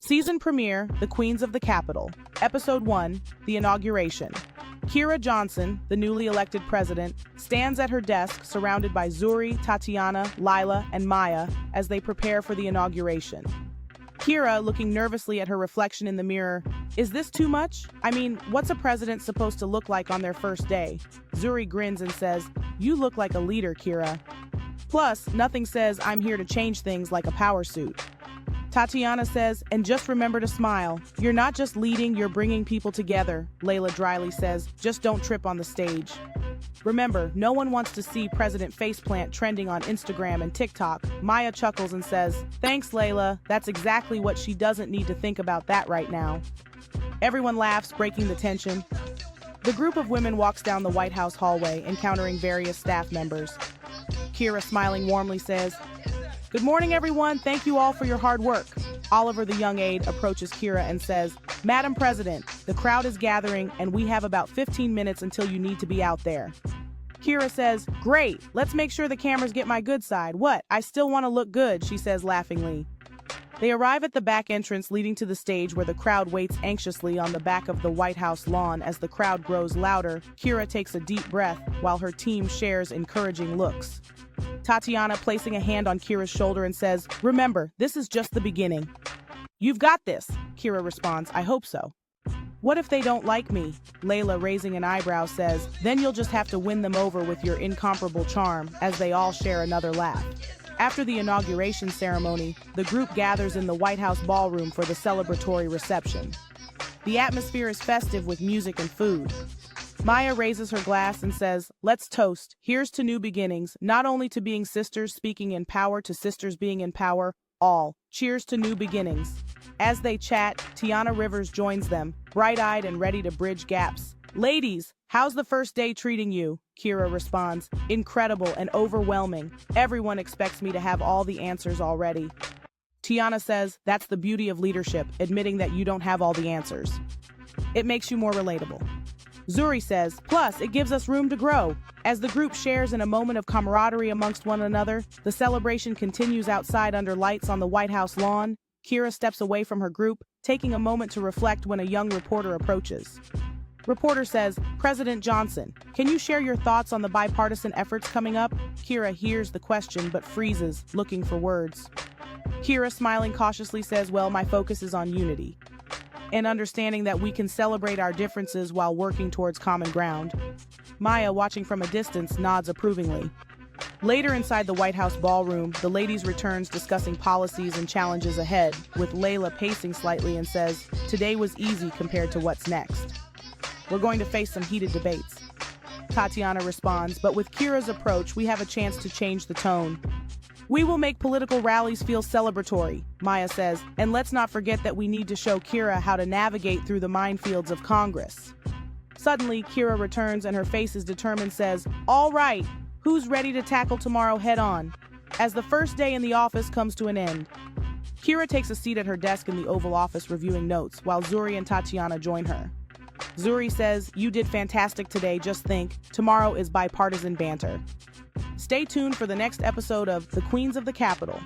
Season premiere, The Queens of the Capitol. Episode 1, The Inauguration. Kira Johnson, the newly elected president, stands at her desk surrounded by Zuri, Tatiana, Lila, and Maya as they prepare for the inauguration. Kira, looking nervously at her reflection in the mirror, is this too much? I mean, what's a president supposed to look like on their first day? Zuri grins and says, "You look like a leader, Kira." Plus, nothing says I'm here to change things like a power suit. Tatiana says, "And just remember to smile. You're not just leading, you're bringing people together." Layla dryly says, "Just don't trip on the stage." Remember, no one wants to see President Faceplant trending on Instagram and TikTok. Maya chuckles and says, "Thanks, Layla. That's exactly what she doesn't need to think about that right now." Everyone laughs, breaking the tension. The group of women walks down the White House hallway, encountering various staff members. Kira, smiling warmly, says, "Good morning, everyone. Thank you all for your hard work." Oliver, the young aide, approaches Kira and says, "Madam President, the crowd is gathering and we have about 15 minutes until you need to be out there." Kira says, "Great, let's make sure the cameras get my good side. What? I still want to look good," she says laughingly. They arrive at the back entrance leading to the stage where the crowd waits anxiously on the back of the White House lawn. As the crowd grows louder, Kira takes a deep breath while her team shares encouraging looks. Tatiana, placing a hand on Kira's shoulder, and says, "Remember, this is just the beginning." "You've got this," Kira responds. "I hope so." "What if they don't like me?" Layla, raising an eyebrow, says, "Then you'll just have to win them over with your incomparable charm," as they all share another laugh. After the inauguration ceremony, the group gathers in the White House ballroom for the celebratory reception. The atmosphere is festive with music and food. Maya raises her glass and says, "Let's toast. Here's to new beginnings, not only to being sisters speaking in power to sisters being in power, all. Cheers to new beginnings." As they chat, Tiana Rivers joins them, bright-eyed and ready to bridge gaps. "Ladies, how's the first day treating you?" Kira responds, "Incredible and overwhelming. Everyone expects me to have all the answers already." Tiana says, "That's the beauty of leadership, admitting that you don't have all the answers. It makes you more relatable." Zuri says, "Plus, it gives us room to grow." As the group shares in a moment of camaraderie amongst one another, the celebration continues outside under lights on the White House lawn. Kira steps away from her group, taking a moment to reflect when a young reporter approaches. Reporter says, "President Johnson, can you share your thoughts on the bipartisan efforts coming up?" Kira hears the question but freezes, looking for words. Kira, smiling cautiously, says, "Well, my focus is on unity and understanding that we can celebrate our differences while working towards common ground." Maya, watching from a distance, nods approvingly. Later inside the White House ballroom, the ladies returns discussing policies and challenges ahead, with Layla pacing slightly and says, "Today was easy compared to what's next. We're going to face some heated debates." Tatiana responds, "But with Kira's approach, we have a chance to change the tone. We will make political rallies feel celebratory," Maya says, "and let's not forget that we need to show Kira how to navigate through the minefields of Congress." Suddenly, Kira returns and her face is determined, says, "All right, who's ready to tackle tomorrow head on?" As the first day in the office comes to an end, Kira takes a seat at her desk in the Oval Office reviewing notes, while Zuri and Tatiana join her. Zuri says, "You did fantastic today, just think, tomorrow is bipartisan banter." Stay tuned for the next episode of The Queens of the Capitol.